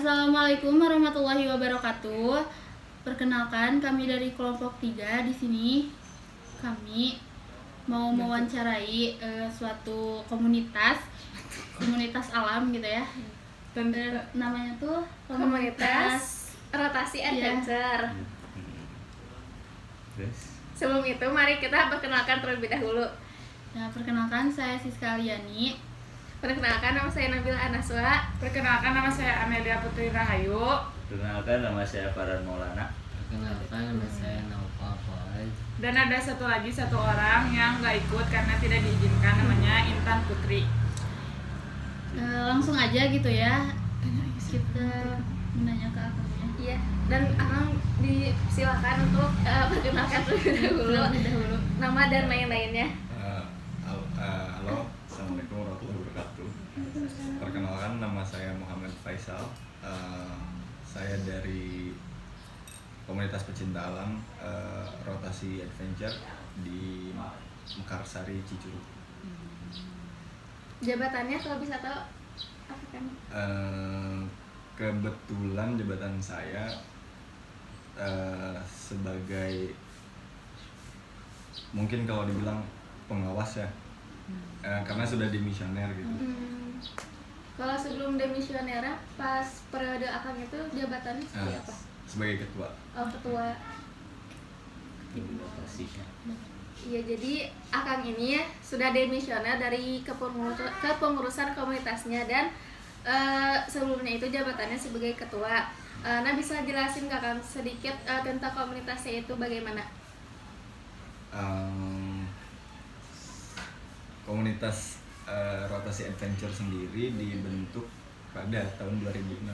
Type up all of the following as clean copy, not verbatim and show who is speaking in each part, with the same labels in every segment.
Speaker 1: Assalamualaikum warahmatullahi wabarakatuh. Perkenalkan, kami dari kelompok 3 di sini. Kami mau mewawancarai suatu komunitas alam gitu ya. Namanya tuh
Speaker 2: komunitas rotasi adventure. Sebelum itu mari kita perkenalkan terlebih dahulu.
Speaker 1: Nah, perkenalkan saya Siska Liani.
Speaker 2: Perkenalkan nama saya Nabila Anaswa.
Speaker 3: Perkenalkan nama saya Amelia Putri Rahayu.
Speaker 4: Perkenalkan nama saya Farhan Maulana.
Speaker 5: Perkenalkan nama saya Naufal Fawaz.
Speaker 3: Dan ada satu orang yang nggak ikut karena tidak diizinkan, namanya Intan Putri.
Speaker 1: Langsung aja gitu ya. Kita menanya ke akamnya.
Speaker 2: Iya. Dan Akang disilakan untuk perkenalkan terlebih dahulu nama dan lain-lainnya.
Speaker 6: Halo, assalamualaikum warahmatullahi wabarakatuh. Perkenalkan, nama saya Muhammad Faisal. Saya dari komunitas pecinta alam rotasi adventure di Mekarsari Cicurug.
Speaker 2: Jabatannya kalau bisa tahu apa kan?
Speaker 6: Kebetulan jabatan saya sebagai, mungkin kalau dibilang pengawas ya, karena sudah dimisioner gitu.
Speaker 2: Kalau sebelum demisionera, pas periode Akang itu jabatannya seperti apa?
Speaker 6: Sebagai ketua.
Speaker 2: Oh, ketua. Iya, jadi Akang ini ya sudah demisioner dari kepengurusan komunitasnya, dan sebelumnya itu jabatannya sebagai ketua. Nah, bisa jelasin Kak Kang sedikit tentang komunitasnya itu bagaimana?
Speaker 6: Komunitas rotasi adventure sendiri dibentuk pada tahun 2016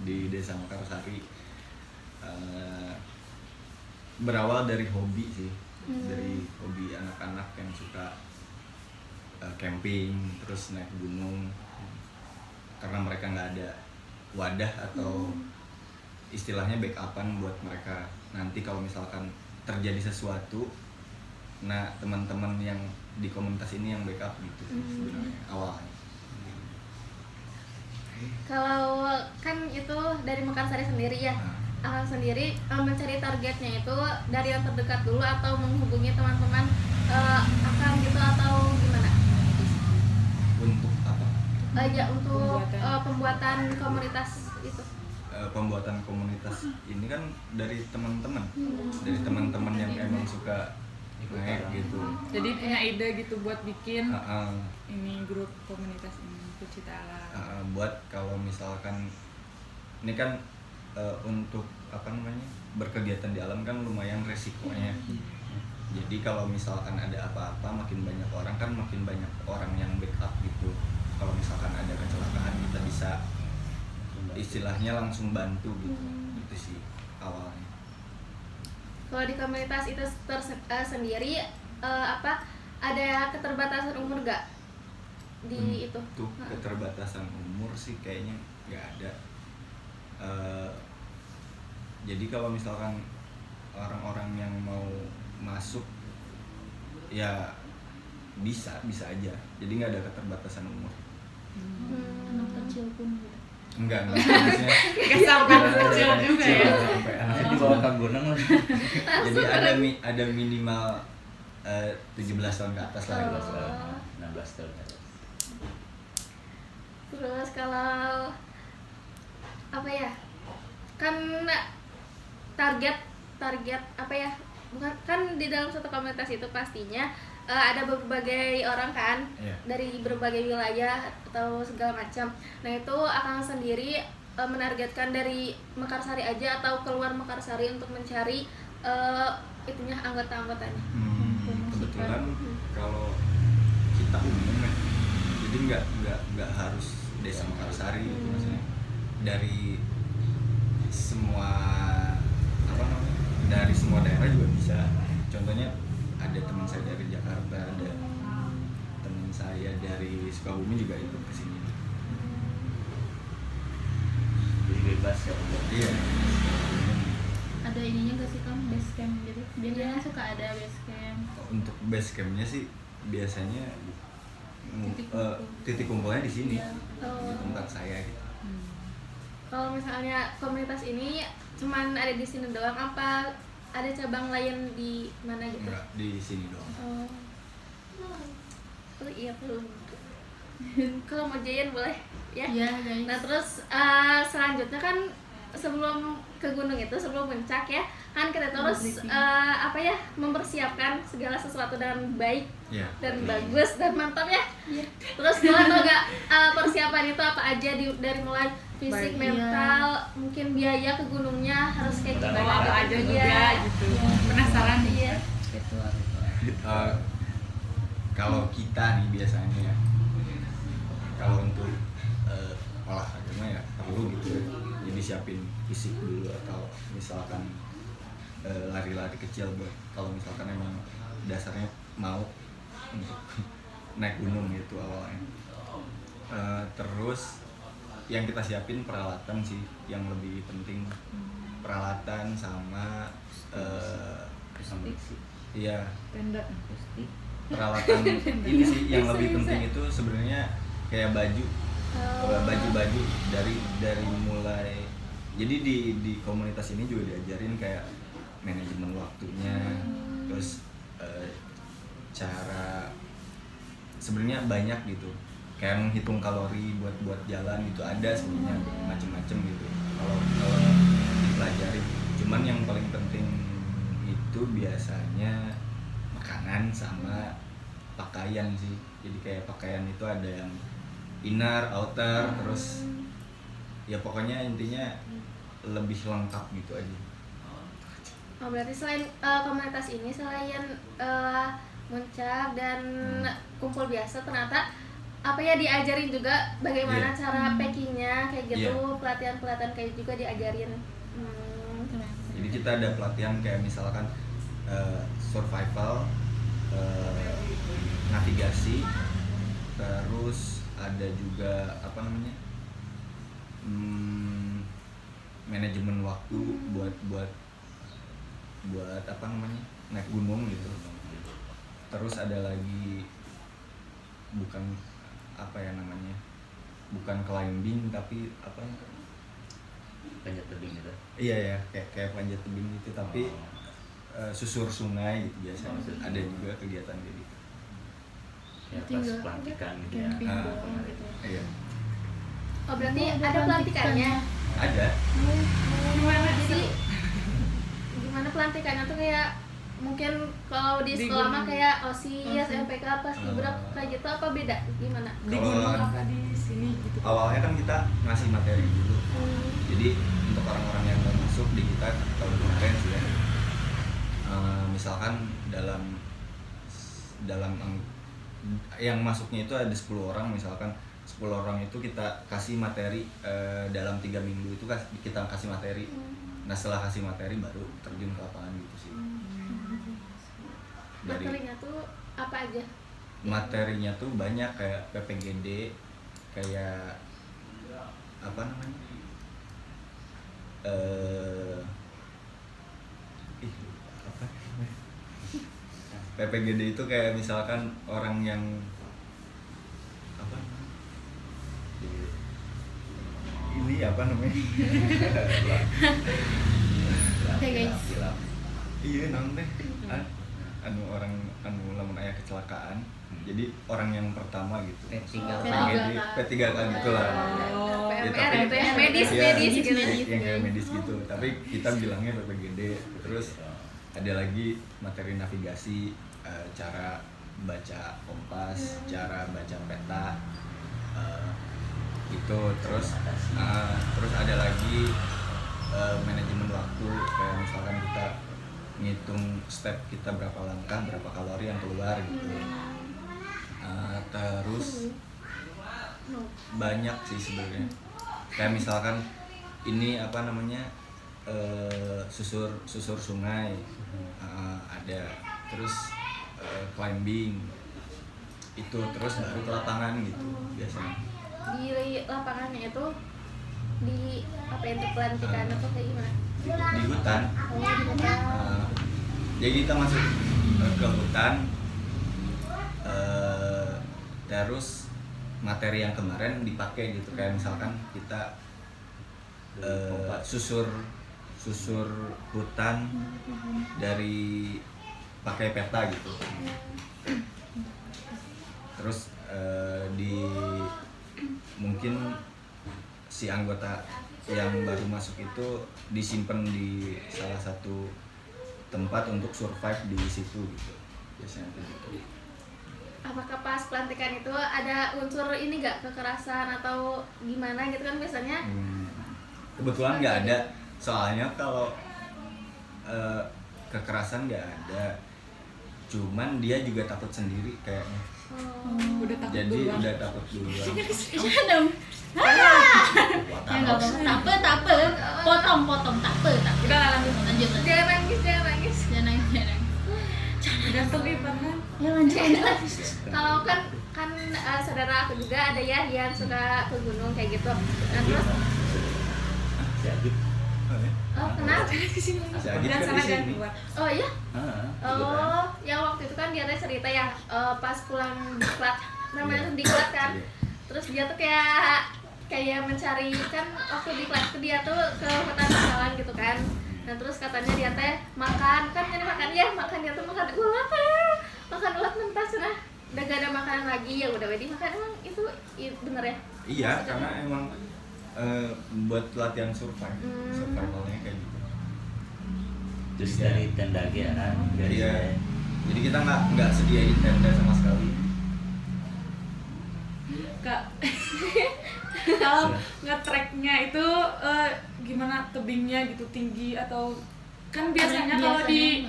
Speaker 6: di Desa Mekarsari. Berawal dari hobi sih, dari hobi anak-anak yang suka camping, terus naik gunung, karena mereka nggak ada wadah atau istilahnya backupan buat mereka nanti kalau misalkan terjadi sesuatu. Nah, teman-teman yang di komunitas ini yang backup gitu sebenarnya awalnya.
Speaker 2: Kalau kan itu dari Mekarsari sendiri ya, Akang sendiri mencari targetnya itu dari yang terdekat dulu atau menghubungi teman-teman Akang gitu atau gimana?
Speaker 6: Untuk apa?
Speaker 2: Ya, untuk pembuatan komunitas itu.
Speaker 6: Pembuatan komunitas ini kan dari teman-teman, dari teman-teman yang emang suka naik gitu.
Speaker 3: Jadi punya ide gitu buat bikin
Speaker 6: Uh,
Speaker 3: ini grup komunitas ini pecinta alam.
Speaker 6: Buat kalau misalkan ini kan untuk apa namanya, berkegiatan di alam kan lumayan resikonya. Jadi kalau misalkan ada apa-apa, makin banyak orang kan makin banyak orang yang backup gitu. Kalau misalkan ada kecelakaan, kita bisa istilahnya langsung bantu gitu. Itu sih awalnya.
Speaker 2: Kalau di komunitas itu sendiri apa ada keterbatasan umur gak di itu?
Speaker 6: Untuk keterbatasan umur sih kayaknya nggak ada. Jadi kalau misalkan orang-orang yang mau masuk ya bisa aja. Jadi nggak ada keterbatasan umur.
Speaker 1: Anak kecil pun gitu.
Speaker 6: Enggak maksudnya.
Speaker 3: Gak sampai kecil juga ya.
Speaker 6: Sampai anak
Speaker 4: Di bawah Kang Gunung lah.
Speaker 6: Jadi ada minimal 17 tahun ke atas lah.
Speaker 4: 16 tahun.
Speaker 2: Terus kalau apa ya? Kan target apa ya? Bukan kan di dalam satu komunitas itu pastinya ada berbagai orang kan, dari berbagai wilayah atau segala macam. Nah, itu Akang sendiri menargetkan dari Mekarsari aja atau keluar Mekarsari untuk mencari itunya anggota-anggotanya.
Speaker 6: Kebetulan kalau kita umum ya, jadi nggak harus Desa Mekarsari gitu, maksudnya dari semua apa namanya, dari semua daerah juga bisa. Contohnya ada teman saya dari Jakarta, ada teman saya dari Sukabumi juga ikut kesini.
Speaker 4: Jadi bebas ya.
Speaker 6: Iya.
Speaker 1: Ada ininya gak sih Kang, base camp gitu? Biasanya suka ada base camp.
Speaker 6: Untuk base campnya sih biasanya titik kumpulnya di sini, di tempat saya gitu.
Speaker 2: kalau misalnya komunitas ini cuman ada di sini doang, apa ada cabang lain di mana gitu?
Speaker 6: Enggak, di sini doang.
Speaker 2: Oh, oh iya perlu. Kalau mau Jayan boleh ya.
Speaker 1: Iya guys.
Speaker 2: Nah terus selanjutnya kan sebelum ke gunung itu, sebelum puncak ya, kan kita terus apa ya, mempersiapkan segala sesuatu dengan baik
Speaker 6: Iya.
Speaker 2: dan bagus dan mantap ya. Terus boleh tau gak persiapan itu apa aja dari mulai fisik,
Speaker 3: Baik.
Speaker 2: mental, mungkin biaya ke gunungnya harus kayak
Speaker 4: Udah
Speaker 2: gimana
Speaker 3: Bawa apa
Speaker 2: gitu.
Speaker 3: aja
Speaker 2: Iya.
Speaker 3: juga gitu. Penasaran nih.
Speaker 2: Iya.
Speaker 5: Ritual.
Speaker 6: Kalau kita nih biasanya ya, kalau untuk olahraga mah ya perlu gitu ya. Jadi siapin fisik dulu, atau misalkan lari-lari kecil buat kalau misalkan emang dasarnya mau untuk naik gunung gitu awalnya. Terus yang kita siapin peralatan sih yang lebih penting, peralatan sama iya
Speaker 3: Tenda.
Speaker 6: peralatan ini sih yang lebih penting itu sebenarnya kayak baju dari mulai, jadi di komunitas ini juga diajarin kayak manajemen waktunya, terus cara sebenarnya banyak gitu, kayak menghitung kalori buat jalan gitu, ada sebenarnya macem-macem gitu kalau dipelajari. Cuman yang paling penting itu biasanya makanan sama pakaian sih. Jadi kayak pakaian itu ada yang inner, outer, terus ya pokoknya intinya lebih lengkap gitu aja.
Speaker 2: Oh, berarti selain komunitas ini, selain muncak dan kumpul biasa, ternyata apa ya, diajarin juga bagaimana
Speaker 6: Iya.
Speaker 2: cara packingnya kayak gitu,
Speaker 6: Iya.
Speaker 2: pelatihan kayak juga diajarin.
Speaker 6: Jadi kita ada pelatihan kayak misalkan survival, navigasi, terus ada juga apa namanya, manajemen waktu buat apa namanya, naik gunung gitu. Terus ada lagi bukan apa ya namanya, bukan climbing tapi apa,
Speaker 4: Panjat tebing gitu.
Speaker 6: iya ya, kayak panjat tebing gitu, tapi susur sungai gitu biasanya. Ada juga kegiatan kayak gitu.
Speaker 4: Ya pas
Speaker 1: Tinggal
Speaker 4: pelantikan gitu ya.
Speaker 1: camping
Speaker 6: Ah.
Speaker 1: doang gitu.
Speaker 6: Iya,
Speaker 2: Oh, berarti
Speaker 1: Oh,
Speaker 2: ada pelantikannya.
Speaker 6: ada.
Speaker 2: Gimana jadi gimana pelantikannya tuh, kayak mungkin kalau di
Speaker 3: Di
Speaker 2: sekolah mah
Speaker 3: gunung.
Speaker 2: kayak OSIS, MPK, paskibra kayak gitu, apa beda gimana?
Speaker 3: Di
Speaker 6: Kalau-
Speaker 3: gunung apa di sini gitu.
Speaker 6: Awalnya kan kita ngasih materi dulu. Jadi untuk orang-orang yang mau masuk di kita tahun kemarin sih ya, misalkan dalam yang masuknya itu ada 10 orang, misalkan 10 orang itu kita kasih materi dalam 3 minggu itu kita kasih materi. Nah setelah kasih materi baru terjun ke lapangan gitu sih. Dari
Speaker 2: Materinya tuh apa aja?
Speaker 6: materinya tuh banyak, kayak PPGD, kayak apa namanya, apa PPGD itu kayak misalkan orang yang apa ini apa namanya,
Speaker 1: Oke guys.
Speaker 6: iya non teh, orang lamun aya kecelakaan, jadi orang yang pertama gitu. P3K gitu lah.
Speaker 2: PMR
Speaker 6: tapi-
Speaker 2: gitu ya, medis
Speaker 6: Iya,
Speaker 2: gitu.
Speaker 6: yang kayak medis gitu, tapi kita bilangnya PPGD. Terus ada lagi materi navigasi, cara baca kompas, cara baca peta, gitu. Terus ada lagi manajemen waktu, kayak misalkan kita ngitung step kita berapa langkah, berapa kalori yang keluar gitu. Terus banyak sih sebenarnya, kayak misalkan ini apa namanya, susur sungai, ada, terus climbing itu, terus baru ke lapangan gitu biasanya.
Speaker 2: Di lapangannya itu di apa itu pelantikan atau kayak gimana?
Speaker 6: Di hutan.
Speaker 2: Oh, di hutan.
Speaker 6: Jadi kita masuk ke hutan, terus materi yang kemarin dipakai gitu, kayak misalkan kita susur hutan dari pakai peta gitu. Terus mungkin si anggota yang baru masuk itu disimpan di salah satu tempat untuk survive di situ gitu, biasanya gitu.
Speaker 2: Apakah pas pelantikan itu ada unsur ini nggak, kekerasan atau gimana gitu kan biasanya?
Speaker 6: Kebetulan nggak ada, soalnya kalau kekerasan nggak ada, cuman dia juga takut sendiri kayaknya.
Speaker 3: Udah takut
Speaker 6: Jadi
Speaker 3: duluan.
Speaker 6: udah takut duluan.
Speaker 1: dong. Ya nggak apa-apa, tak apa, potong, tak apa.
Speaker 3: Udah lah, lanjut.
Speaker 1: Lanjut.
Speaker 2: Jangan nangis, jangan nangis.
Speaker 1: Jangan nangis.
Speaker 3: Udah tuh Farhan.
Speaker 1: Ya lanjut.
Speaker 2: Kalau kan saudara aku juga ada ya yang suka ke gunung kayak gitu. Nah terus,
Speaker 4: Si Adit.
Speaker 2: oh kenapa?
Speaker 6: Si Adit
Speaker 3: Dan
Speaker 6: kan
Speaker 3: sana
Speaker 6: di
Speaker 3: jangan
Speaker 6: sini.
Speaker 3: keluar.
Speaker 2: Oh iya?
Speaker 4: Oh.
Speaker 2: Oh, yang waktu itu kan dia ada cerita ya, pas pulang diklat, namanya tuh diklat kan.
Speaker 6: Iya.
Speaker 2: Terus dia tuh kayak mencari kan waktu diklat tuh dia tuh ke hutan bakalan gitu kan. Nah terus katanya dia teh makan kan, jadi makan dia tuh makan ulat makan ulat mentas nah udah gak ada makanan lagi, ya udah wedi makan. Emang itu bener ya?
Speaker 6: Iya, karena emang buat latihan survivalnya kayak gitu.
Speaker 4: Terus dari tenda ya kan?
Speaker 6: Iya. Jadi kita nggak sediain tenda sama sekali.
Speaker 3: Kak, kalau nge-tracknya itu gimana, tebingnya gitu tinggi atau kan biasanya kalau di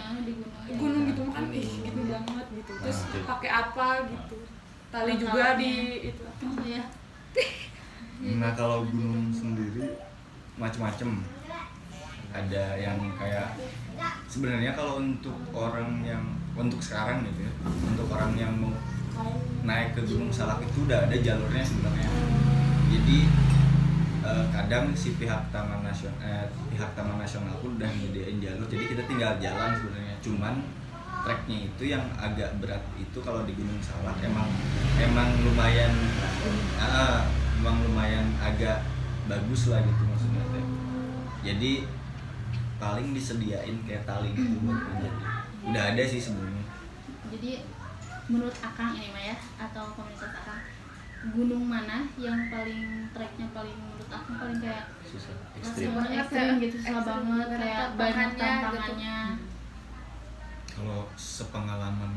Speaker 3: gunung gitu kan gitu banget gitu. Terus pakai apa gitu? Tali juga di itu.
Speaker 1: Iya.
Speaker 6: Nah kalau gunung sendiri macem-macem. Ada yang kayak sebenarnya kalau untuk orang yang untuk sekarang gitu ya, untuk orang yang mau naik ke Gunung Salak itu udah ada jalurnya sebenarnya. Jadi kadang si pihak Taman Nasional pun udah nyediain jalur, jadi kita tinggal jalan sebenarnya. Cuman treknya itu yang agak berat itu kalau di Gunung Salak emang lumayan agak bagus lah gitu maksudnya. Jadi paling disediain kayak tali gitu buat manjat. Udah ada sih sebenarnya.
Speaker 1: Jadi menurut Akang ini mah ya, atau komunitas Akang, gunung mana yang paling treknya paling menurut Akang paling kayak
Speaker 4: Susah.
Speaker 1: masih
Speaker 4: Ekstrim.
Speaker 1: banyak ekstrim gitu, susah
Speaker 2: Ekstrim
Speaker 1: banget,
Speaker 2: banget,
Speaker 1: kayak banyak
Speaker 2: tantangannya
Speaker 1: tantangannya.
Speaker 6: Kalau sepengalaman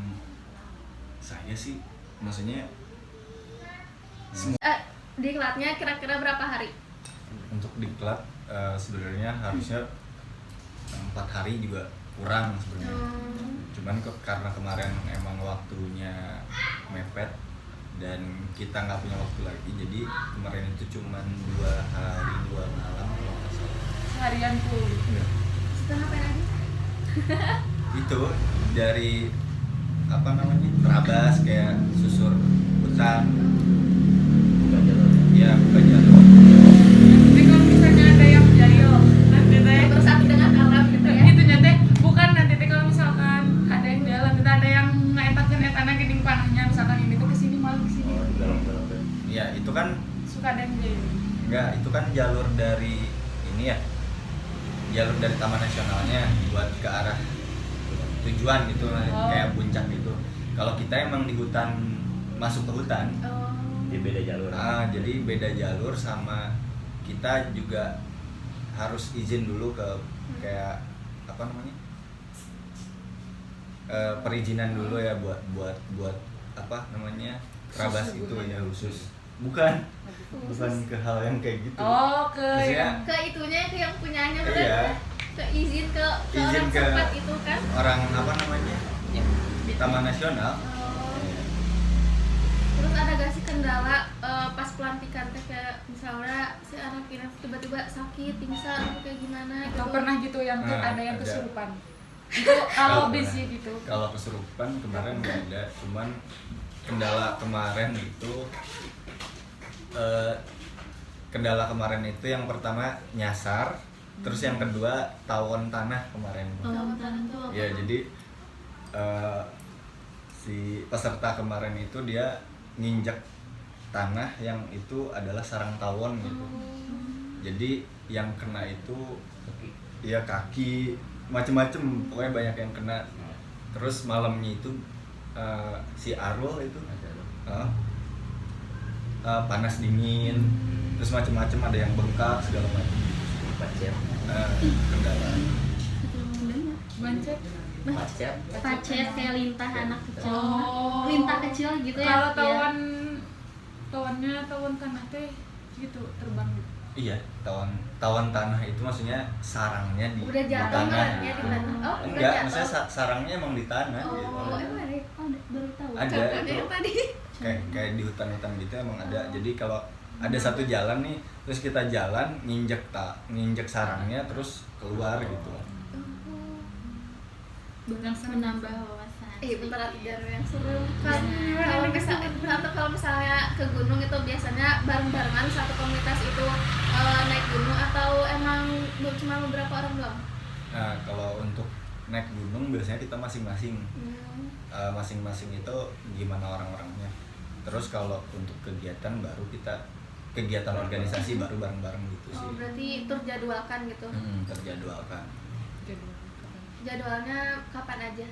Speaker 6: saya sih, maksudnya
Speaker 2: Diklatnya kira-kira berapa hari?
Speaker 6: untuk diklat sebenarnya harusnya 4 hari juga kurang sebenarnya. Cuman karena kemarin emang waktunya mepet dan kita nggak punya waktu lagi, jadi kemarin itu cuman 2 hari 2 malam kalau nggak salah.
Speaker 3: Seharian full.
Speaker 6: Iya.
Speaker 2: Setelah ngapain lagi?
Speaker 6: Itu dari terabas kayak susur hutan,
Speaker 4: Bukan jalur.
Speaker 6: ya bukan jalur.
Speaker 3: Jadi kalau misalnya ada yang jahil, nanti teh
Speaker 2: Bersatu dengan alam gitu ya.
Speaker 3: itu nyate bukan nanti teh kalau misalkan ada yang jalan, kita ada yang ngaetakeun etana geuning panahnya, misalkan ini tuh kesini malah kesini.
Speaker 4: Oh, dalam.
Speaker 6: Ya itu kan
Speaker 3: Suka ada yang jahil.
Speaker 6: enggak, itu kan jalur dari ini ya, jalur dari Taman Nasionalnya buat ke arah tujuan gitu, kayak puncak gitu. Kalau kita emang di hutan, masuk ke hutan,
Speaker 4: Dia beda jalur.
Speaker 6: jadi beda jalur, sama kita juga harus izin dulu ke kayak perizinan dulu ya buat terabas itu ya khusus. Bukan ke hal yang kayak gitu.
Speaker 3: Oh, ke
Speaker 6: Maksudnya
Speaker 2: Ke itunya, ke yang punyanya bener.
Speaker 6: iya,
Speaker 2: Ke izin ke
Speaker 6: Izin
Speaker 2: orang
Speaker 6: ke-
Speaker 2: tempat itu kan.
Speaker 6: orang Taman Nasional.
Speaker 2: Terus ada gak sih kendala pas pelantikan teh, kayak misalnya si anak ini tiba-tiba sakit, pingsan atau kayak gimana gitu?
Speaker 3: atau pernah gitu yang ada yang
Speaker 6: Ada.
Speaker 3: kesurupan. Itu kalau
Speaker 6: Pernah.
Speaker 3: bisi gitu.
Speaker 6: Kalau kesurupan kemarin nggak ada, cuman kendala kemarin itu yang pertama nyasar, terus yang kedua tawon tanah kemarin.
Speaker 1: Tawon tanah itu apa?
Speaker 6: Ya jadi si peserta kemarin itu dia nginjek tanah yang itu adalah sarang tawon gitu. Jadi Jadi yang kena itu ya kaki, macem-macem, pokoknya banyak yang kena. Terus malamnya itu si Arul itu panas dingin, terus macem-macem, ada yang bengkak segala macam gitu.
Speaker 4: Pacet.
Speaker 6: Kendala.
Speaker 3: Bancet.
Speaker 4: Pacet.
Speaker 1: Pacet kayak lintah anak kecil.
Speaker 3: Oh.
Speaker 1: Lintah kecil gitu ya.
Speaker 3: Kalau
Speaker 1: ya.
Speaker 3: tawon tanah teh gitu terbang gitu.
Speaker 6: Iya, tawon tanah itu maksudnya sarangnya di
Speaker 2: Udah jarang
Speaker 6: tanah.
Speaker 2: kan ya di tanah. Oh, udah
Speaker 6: Enggak,
Speaker 2: jatuh.
Speaker 6: maksudnya sarangnya emang di tanah gitu.
Speaker 2: Oh, emang ada.
Speaker 1: Oh, baru tahu.
Speaker 6: Ada
Speaker 2: Contohnya
Speaker 6: itu.
Speaker 2: yang tadi.
Speaker 6: Kayak di hutan-hutan gitu emang ada. Jadi kalau ada satu jalan nih, terus kita jalan nginjek sarangnya terus keluar gitu.
Speaker 1: Menambah wawasan.
Speaker 2: Bentar yang seru kan. Kalau misalnya ke gunung itu biasanya bareng-barengan satu komunitas itu naik gunung atau emang cuma beberapa orang doang?
Speaker 6: Nah, kalau untuk naik gunung biasanya kita masing-masing. Masing-masing itu gimana orang-orangnya. Terus kalau untuk kegiatan baru kegiatan organisasi baru bareng-bareng gitu sih.
Speaker 2: Oh, berarti terjadwalkan gitu.
Speaker 6: Terjadwalkan.
Speaker 2: Jadwalnya kapan aja?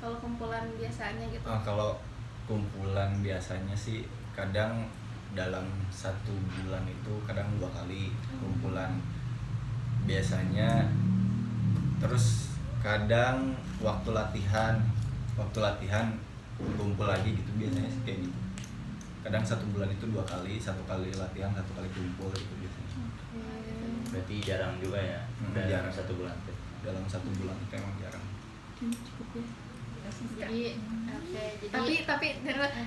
Speaker 2: Kalau kumpulan biasanya gitu.
Speaker 6: Kalau kumpulan biasanya sih kadang dalam 1 bulan itu kadang 2 kali kumpulan biasanya. Terus kadang waktu latihan kumpul lagi gitu biasanya sih kayak gitu. Kadang 1 bulan itu 2 kali, 1 kali latihan, 1 kali kumpul gitu biasanya.
Speaker 4: Berarti jarang juga ya.
Speaker 6: Jarang.
Speaker 4: 1 bulan.
Speaker 6: Dalam 1 bulan itu emang jarang.
Speaker 1: Cukup ya. Jadi oke, jadi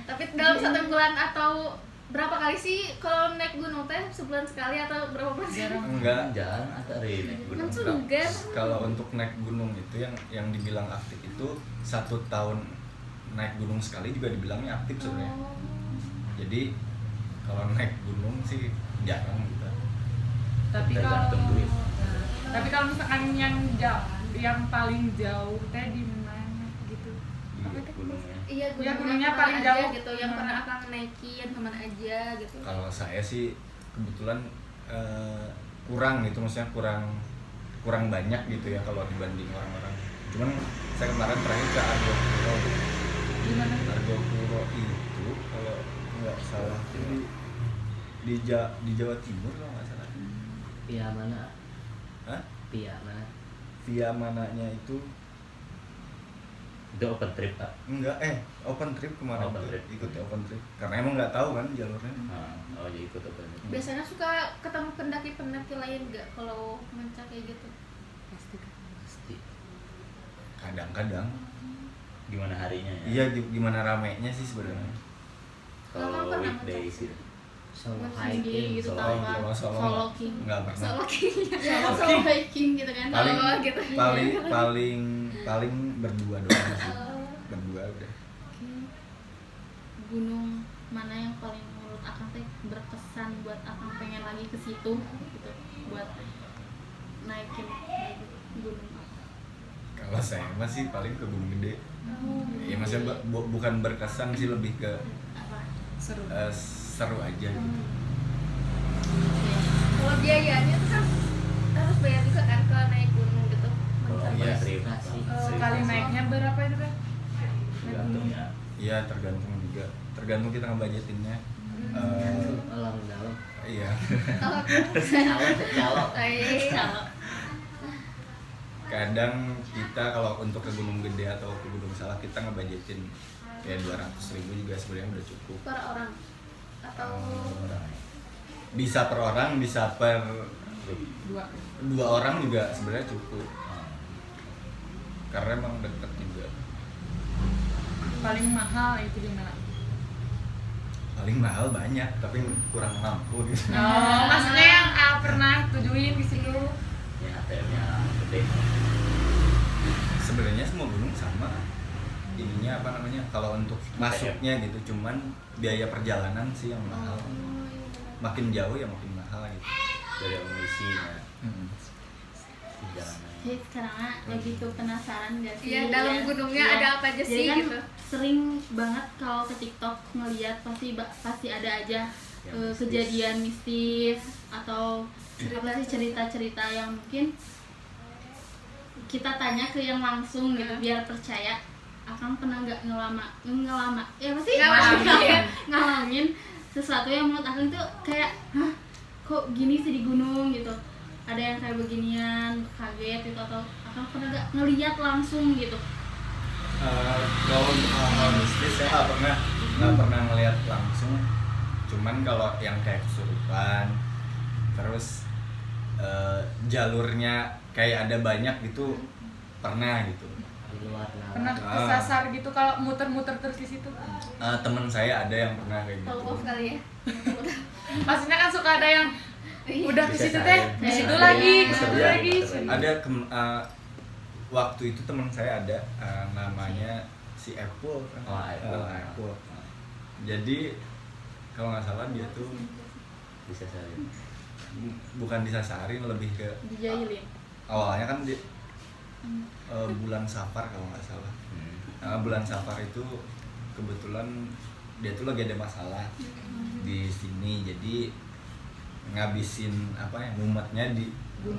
Speaker 2: Tapi dalam 1 bulan atau berapa kali sih kalau naik gunung teh? Sebulan sekali atau berapa bulan sekali?
Speaker 6: Enggak.
Speaker 4: Jalan atau naik gunung.
Speaker 2: Langsung enggak.
Speaker 6: Kalau untuk naik gunung itu yang dibilang aktif itu 1 tahun naik gunung sekali juga dibilangnya aktif sebenarnya. Jadi kalau naik gunung sih jarang gitu.
Speaker 3: Tapi
Speaker 4: Tergantung duit.
Speaker 3: kalau misalkan yang paling jauh teh di mana gitu. Apa teh?
Speaker 4: Gunungnya.
Speaker 2: Iya,
Speaker 3: Ya, gunungnya
Speaker 2: gunungnya
Speaker 3: paling
Speaker 2: kemana aja
Speaker 3: jauh.
Speaker 2: gitu, yang pernah Akang naikin kemana aja gitu.
Speaker 6: Kalau saya sih kebetulan kurang gitu, maksudnya kurang banyak gitu ya kalau dibanding orang-orang. Cuman saya kemarin terakhir ke Argo Puro gitu.
Speaker 3: Di mana?
Speaker 6: Argo Puro itu kalau nggak salah di Jawa Timur kalau nggak salah.
Speaker 5: Via mana?
Speaker 6: Hah?
Speaker 5: Via mana?
Speaker 6: Via mananya itu
Speaker 4: Itu open trip, Pak.
Speaker 6: enggak open trip kemarin
Speaker 4: Open
Speaker 6: tuh,
Speaker 4: trip.
Speaker 6: ikut open trip karena emang nggak tahu kan jalurnya.
Speaker 4: Oh, jadi ikut open trip.
Speaker 2: Biasanya suka ketemu pendaki-pendaki lain nggak kalau mencak kayak gitu?
Speaker 4: Pasti.
Speaker 6: Kadang-kadang
Speaker 4: Gimana harinya ya?
Speaker 6: iya gimana ramenya sih sebenarnya.
Speaker 2: Kalau
Speaker 4: Kalau
Speaker 2: pernah
Speaker 4: weekdays itu.
Speaker 5: Solo
Speaker 1: sendiri
Speaker 5: hiking,
Speaker 1: gitu
Speaker 5: solo
Speaker 1: tahu kan.
Speaker 6: Solo
Speaker 1: King.
Speaker 6: nggak pernah.
Speaker 2: Solo king.
Speaker 1: Solo hiking gitu kan.
Speaker 6: paling
Speaker 2: Oh, gitu.
Speaker 6: paling berdua doang sih. Berdua udah.
Speaker 1: Oke. Gunung mana yang paling menurut Akang teh berkesan buat Akang pengen lagi ke situ gitu buat naikin gunung apa?
Speaker 6: Kalau saya masih paling ke Gunung Gede. Ya maksudnya bukan berkesan sih, lebih ke
Speaker 1: Apa?
Speaker 3: Seru.
Speaker 6: seru aja gitu.
Speaker 2: Kalau biayanya tuh kan harus bayar juga kan kalau naik gunung gitu.
Speaker 4: Kalau
Speaker 6: Iya.
Speaker 4: trip
Speaker 3: Sekali naiknya berapa itu kan?
Speaker 4: tergantung ya.
Speaker 6: Iya tergantung juga. Tergantung kita ngebudgetinnya.
Speaker 5: orang dalam.
Speaker 6: Iya.
Speaker 2: Oh,
Speaker 5: Calok.
Speaker 2: kalau
Speaker 6: Kadang kita kalau untuk ke Gunung Gede atau ke Gunung Salak kita ngebudgetin kayak 200.000 juga sebenarnya udah cukup.
Speaker 2: per orang atau
Speaker 6: Bisa per orang, bisa per
Speaker 3: Dua.
Speaker 6: 2 orang juga sebenarnya cukup. Karena emang deket juga.
Speaker 3: Paling mahal itu di mana?
Speaker 6: Paling mahal banyak, tapi kurang mampu gitu.
Speaker 3: Oh, maksudnya yang pernah tujuin di situ.
Speaker 4: Ya ATM-nya gede.
Speaker 6: Sebenarnya semua gunung sama. Ininya apa namanya? Kalau untuk masuknya gitu, cuman biaya perjalanan sih yang mahal. Makin jauh ya makin mahal gitu.
Speaker 4: Dari amunisinya. Perjalanan.
Speaker 1: Jadi sekarang lagi tuh penasaran gak sih?
Speaker 2: Iya, dalam gunungnya ada apa aja
Speaker 1: Jadi
Speaker 2: sih
Speaker 1: kan
Speaker 2: gitu?
Speaker 1: sering banget kalau ke TikTok ngeliat pasti ada aja kejadian mistis atau apa sih cerita-cerita yang mungkin kita tanya ke yang langsung gitu biar percaya. Akang pernah nggak ya apa sih ngalamin sesuatu yang menurut Akang tuh kayak hah kok gini sih di gunung gitu, ada yang kayak beginian, kaget gitu, atau Akang pernah nggak ngelihat langsung gitu?
Speaker 6: Kalau untuk hal-hal mistis saya nggak pernah ngelihat langsung, cuman kalau yang kayak kesurupan terus jalurnya kayak ada banyak gitu pernah gitu.
Speaker 5: Di luar
Speaker 3: Pernah
Speaker 5: nalar.
Speaker 3: kesasar gitu kalau muter-muter terus di situ.
Speaker 6: Temen saya ada yang pernah kayak gitu.
Speaker 2: Off kali ya.
Speaker 3: Maksudnya kan suka ada yang udah ke situ teh, di situ
Speaker 1: Bisa
Speaker 3: lagi, ke
Speaker 1: bisa
Speaker 3: situ
Speaker 6: Iya,
Speaker 3: lagi.
Speaker 6: ada waktu itu teman saya ada namanya si Apple kan.
Speaker 5: Oh, Apple.
Speaker 6: Apple. Jadi kalau nggak salah dia tuh
Speaker 5: Bisa saya.
Speaker 6: bukan disasarin, lebih ke
Speaker 1: Dijailin.
Speaker 6: awalnya kan di bulan Safar kalau nggak salah. Bulan Safar itu kebetulan dia tuh lagi ada masalah di sini, jadi ngabisin apa ya mumetnya di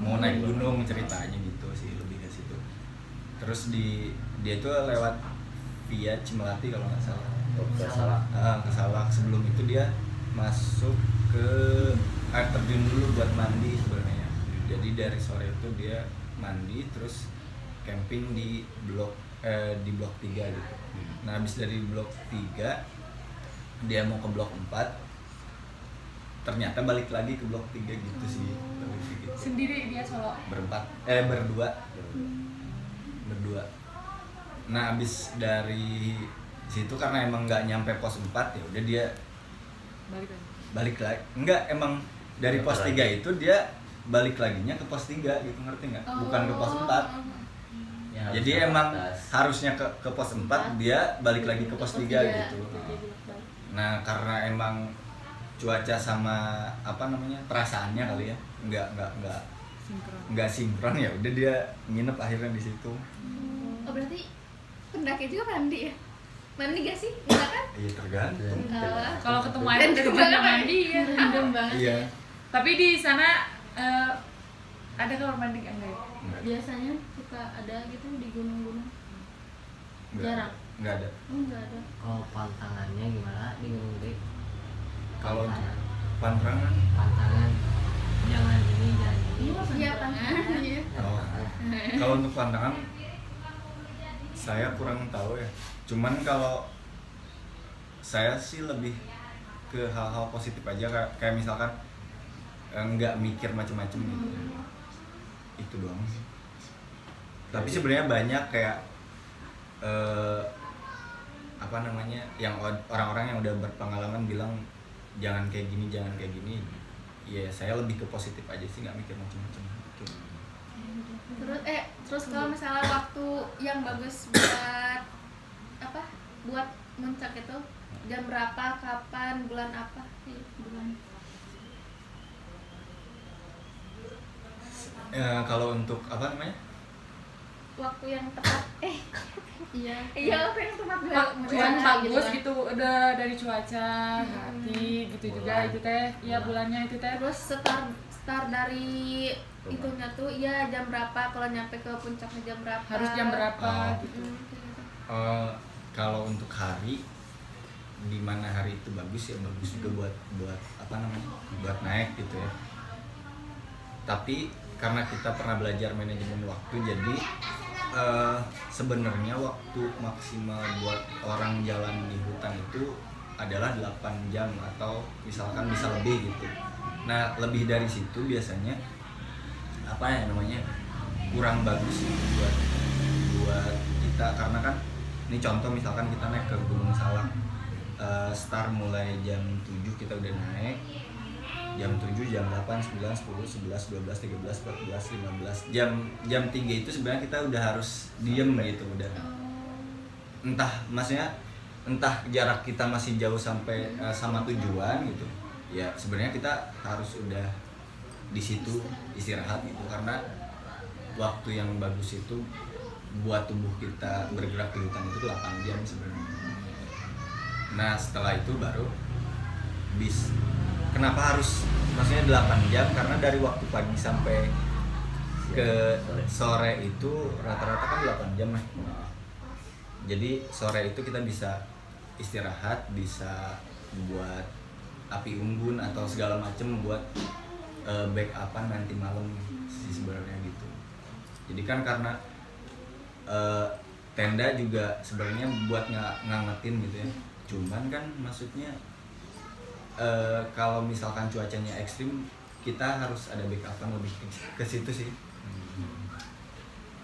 Speaker 6: mau naik gunung ceritanya gitu sih, lebih ke situ. Terus dia tuh lewat via Cimelati kalau nggak salah.
Speaker 5: Salah.
Speaker 6: Ke Salak. Sebelum itu dia masuk ke air terjun dulu buat mandi sebenarnya. Jadi dari sore itu dia mandi terus camping di blok 3 gitu. Nah, habis dari blok 3 dia mau ke blok 4. Ternyata balik lagi ke blok 3 gitu sih. Balik gitu.
Speaker 3: Sendiri dia solo.
Speaker 6: Berdua. Nah, habis dari situ karena emang nggak nyampe pos 4 ya udah dia balik lagi. Enggak, emang dari pos 3 itu dia balik laginya ke pos 3 gitu, ngerti nggak? Bukan ke pos 4.
Speaker 5: Ya,
Speaker 6: Jadi
Speaker 5: harus
Speaker 6: emang
Speaker 5: atas.
Speaker 6: harusnya ke pos 4, dia balik lagi ke pos 3 gitu. Nah, karena emang cuaca sama apa namanya perasaannya kali ya nggak sinkron ya udah dia nginep akhirnya di situ.
Speaker 2: Oh berarti pendaki juga mandi ya? Mandi gak sih? Enggak kan?
Speaker 6: Iya, tergantung.
Speaker 3: Kalau ketemu air udah banyak mandi ya.
Speaker 1: Random banget.
Speaker 6: Iya.
Speaker 3: Tapi di sana ada kamar mandi enggak ya?
Speaker 6: Nggak.
Speaker 1: Biasanya suka ada gitu di gunung-gunung.
Speaker 6: Nggak.
Speaker 1: Jarang.
Speaker 6: Nggak ada.
Speaker 1: Enggak ada.
Speaker 5: Kalau pantangannya gimana di Gunung Gede?
Speaker 6: Kalau untuk
Speaker 5: Pantangan.
Speaker 6: pantangan,
Speaker 5: Pantangan jangan ini jangan ini.
Speaker 1: Iya tangan. Iya.
Speaker 6: oh, kalau untuk pantangan saya kurang tahu ya. Cuman kalau saya sih lebih ke hal-hal positif aja, kayak misalkan nggak mikir macem-macem gitu. Itu doang sih. Tapi sebenarnya banyak kayak apa namanya yang orang-orang yang udah berpengalaman bilang jangan kayak gini ya saya lebih ke positif aja sih, nggak mikir macam-macam gitu.
Speaker 2: Terus kalau misalnya waktu yang bagus buat apa? Buat muncak itu jam berapa, kapan, bulan apa?
Speaker 1: Bulan.
Speaker 6: Kalau untuk apa namanya
Speaker 2: Waktu yang tepat.
Speaker 1: Iya.
Speaker 2: Iya, waktu yang tepat buat
Speaker 3: Yang
Speaker 2: muncak.
Speaker 3: bagus
Speaker 1: kan.
Speaker 3: gitu, udah dari cuaca, hati gitu juga
Speaker 5: Bulan.
Speaker 3: itu teh. Iya, bulannya itu teh.
Speaker 2: Terus start dari itunya tuh ya jam berapa, kalau nyampe ke puncaknya jam berapa.
Speaker 3: Harus jam berapa
Speaker 6: Oh.
Speaker 3: gitu.
Speaker 6: kalau untuk hari di mana hari itu bagus ya bagus juga buat apa namanya buat naik gitu ya. Tapi karena kita pernah belajar manajemen waktu, jadi sebenarnya waktu maksimal buat orang jalan di hutan itu adalah 8 jam atau misalkan bisa lebih gitu. Nah, lebih dari situ biasanya apa ya namanya kurang bagus sih buat kita, karena kan ini contoh misalkan kita naik ke Gunung Salak, start mulai jam 7 kita udah naik, jam 7, jam 8, 9, 10, 11, 12, 13, 14, 15 jam 3 itu sebenarnya kita udah harus diem gitu, udah entah jarak kita masih jauh sampai sama tujuan gitu ya, sebenarnya kita harus udah di situ istirahat gitu, karena waktu yang bagus itu buat tubuh kita bergerak di hutan itu 8 jam sebenarnya. Nah, setelah itu baru bis kenapa harus maksudnya 8 jam, karena dari waktu pagi sampai ke sore itu rata-rata kan 8 jam ya. Jadi sore itu kita bisa istirahat, bisa buat api unggun atau segala macem buat backupan nanti malam sih sebenarnya gitu. Jadi kan karena tenda juga sebenarnya buat ngangetin gitu ya. Cuman kan maksudnya kalau misalkan cuacanya ekstrim, kita harus ada backupan lebih ke situ sih.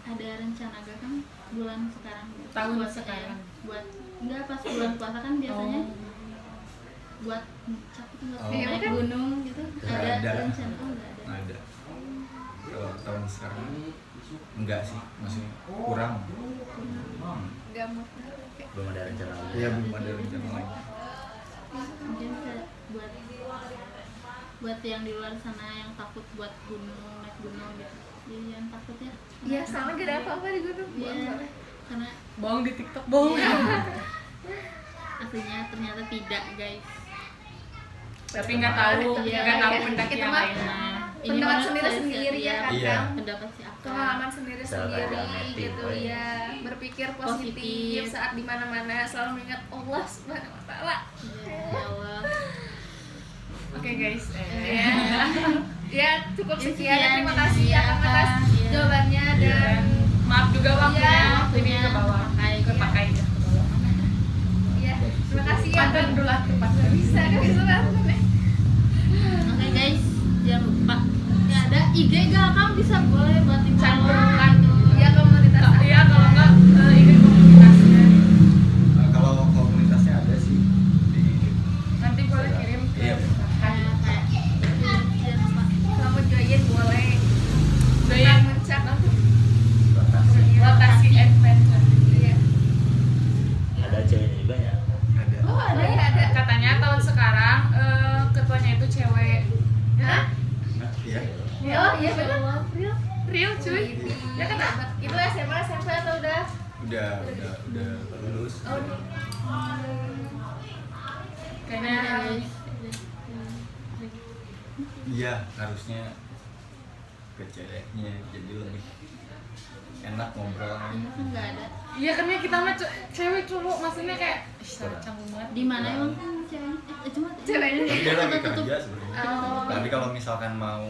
Speaker 1: Ada rencana gak kan bulan sekarang?
Speaker 3: Tahun
Speaker 1: buat
Speaker 3: sekarang.
Speaker 1: Buat enggak pas bulan puasa kan biasanya buat puncak itu buat
Speaker 6: Oh.
Speaker 1: naik gunung gitu.
Speaker 6: Nggak ada.
Speaker 1: Rencana? Oh enggak ada.
Speaker 6: Ada. Kalau tahun sekarang enggak sih, maksudnya kurang.
Speaker 2: Gak mau.
Speaker 4: Belum ada rencana lagi.
Speaker 6: Iya, belum ada rencana lagi.
Speaker 1: Mungkin buat yang di luar sana yang takut buat gunung, naik gunung gitu. Jadi yang takut ya.
Speaker 2: Iya, sama gak ada apa-apa di gunung.
Speaker 1: Iya, karena
Speaker 3: Bohong di TikTok, bohong.
Speaker 1: aslinya ternyata tidak, guys.
Speaker 3: Tapi nggak tahu,
Speaker 1: Iya,
Speaker 3: nggak tahu
Speaker 2: iya.
Speaker 3: pendaki
Speaker 2: Itu
Speaker 3: yang
Speaker 2: mah
Speaker 3: lainnya.
Speaker 1: Ini
Speaker 2: pendapat
Speaker 1: mah
Speaker 2: sendiri-sendiri
Speaker 1: saya-
Speaker 2: ya kan,
Speaker 6: Iya.
Speaker 2: Kang?
Speaker 1: Pendapat si Aka.
Speaker 2: Pengalaman sendiri-sendiri
Speaker 4: Self-adaptive,
Speaker 2: gitu
Speaker 4: woy.
Speaker 2: ya. Berpikir positif
Speaker 1: Positif.
Speaker 2: saat di mana-mana, selalu mengingat Allah Subhanahu wa taala.
Speaker 1: Ya Allah.
Speaker 3: Oke guys,
Speaker 2: Ya. Ya, cukup
Speaker 1: Ya,
Speaker 2: sekian.
Speaker 1: sekian.
Speaker 2: Terima kasih ya Kang atas
Speaker 1: Iya.
Speaker 2: jawabannya
Speaker 6: Iya.
Speaker 2: dan
Speaker 3: maaf juga waktunya,
Speaker 2: Iya,
Speaker 3: jadi
Speaker 1: waktunya
Speaker 3: ke bawah, kepakai ya ke bawah.
Speaker 2: ya, terima kasih ya.
Speaker 3: Panten dulu lah tempat
Speaker 2: Gak bisa banget.
Speaker 1: Oke guys, jangan lupa. Ya ada IG gak? Kamu bisa boleh buat di follow
Speaker 3: Cantumkan.
Speaker 2: Ya, komunitas.
Speaker 3: Iya, kalau nggak ingin komunitasnya,
Speaker 6: Kalau komunitasnya ada sih di
Speaker 3: nanti boleh kirim ke
Speaker 6: Iya.
Speaker 1: kayak jangan lupa.
Speaker 2: Kamu join boleh.
Speaker 3: Join.
Speaker 2: Kang Mencak.
Speaker 3: Rotasi adventure.
Speaker 2: Iya.
Speaker 4: Ada ceweknya juga ya.
Speaker 6: ada.
Speaker 2: Oh, ada ya, ada.
Speaker 3: Katanya tahun sekarang ketuanya itu cewek.
Speaker 2: Hah?
Speaker 6: Iya.
Speaker 2: Oh, iya benar. Real.
Speaker 3: Real cuy.
Speaker 2: Ya kan itu SMA SMP atau udah?
Speaker 6: Udah lulus.
Speaker 2: Oh,
Speaker 3: Kayaknya
Speaker 1: guys.
Speaker 6: Iya, harusnya ke ceweknya jadi lebih enak ngobrolnya.
Speaker 1: Ini kan nggak ada.
Speaker 3: iya kan ya kita mah cewek cowok maksudnya kayak canggung banget.
Speaker 1: Di mana emang ceweknya? Cuma
Speaker 2: Ceweknya.
Speaker 6: Tapi dia lagi
Speaker 1: tutup.
Speaker 6: kerja sebenarnya.
Speaker 2: Oh.
Speaker 6: Tapi kalau misalkan mau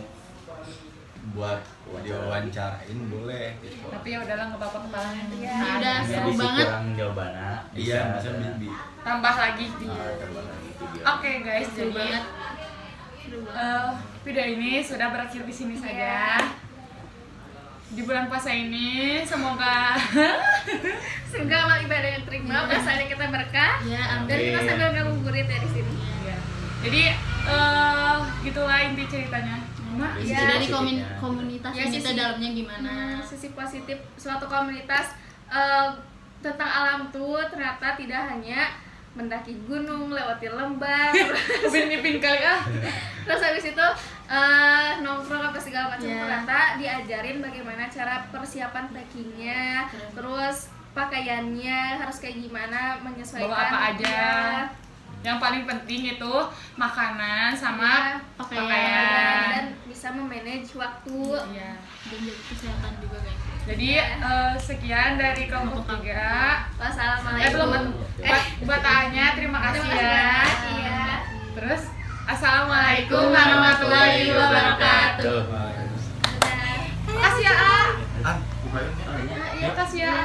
Speaker 6: buat diwawancarain boleh gitu.
Speaker 3: Tapi ya udahlah nggak apa-apa kepalanya.
Speaker 2: Iya.
Speaker 1: Ini udah
Speaker 4: Ya,
Speaker 1: seru
Speaker 4: bisa
Speaker 1: banget.
Speaker 4: kurang jawabannya.
Speaker 6: Iya, bisa
Speaker 3: Tambah lagi.
Speaker 4: tambah lagi video.
Speaker 3: Oke guys,
Speaker 1: Seru
Speaker 3: jadi
Speaker 1: banget. Seru banget.
Speaker 3: video ini sudah berakhir di sini saja.
Speaker 2: Iya.
Speaker 3: Di bulan puasa ini semoga
Speaker 2: Semoga amal ibadah yang terima, puasanya kita berkah.
Speaker 1: Ya,
Speaker 2: Dan kita
Speaker 4: Amin.
Speaker 2: sambil ngabuburit ya di sini.
Speaker 3: ya. Jadi gitulah inti ceritanya. Mama,
Speaker 4: Sisi
Speaker 2: Iya.
Speaker 1: dari
Speaker 4: positifnya.
Speaker 1: komunitas
Speaker 2: Ya,
Speaker 1: ini
Speaker 2: sisi-
Speaker 1: teh dalamnya gimana?
Speaker 2: Sisi positif suatu komunitas tentang alam tuh ternyata tidak hanya mendaki gunung, lewati lembah,
Speaker 3: upin-ipin kali ah.
Speaker 2: terus habis itu nongkrong apa segala macam.
Speaker 1: Ya.
Speaker 2: Ternyata diajarin bagaimana cara persiapan trekkingnya, terus pakaiannya harus kayak gimana, menyesuaikan.
Speaker 3: Bawa apa aja.
Speaker 2: Ya.
Speaker 3: Yang paling penting itu makanan sama
Speaker 1: Pakaian.
Speaker 3: pakaian.
Speaker 2: Dan bisa memanage waktu.
Speaker 3: Iya.
Speaker 1: Dan jaga kesehatan juga guys.
Speaker 3: Jadi sekian dari kelompok 3.
Speaker 2: Wassalamualaikum.
Speaker 3: Buat A-nya terima kasih
Speaker 2: Terima
Speaker 3: ya.
Speaker 2: kasih. Iya.
Speaker 3: Terus assalamualaikum warahmatullahi wabarakatuh.
Speaker 4: Tuh.
Speaker 2: Dadah.
Speaker 3: Makasih ya A.
Speaker 6: Ah, bukain.
Speaker 3: Makasih ya.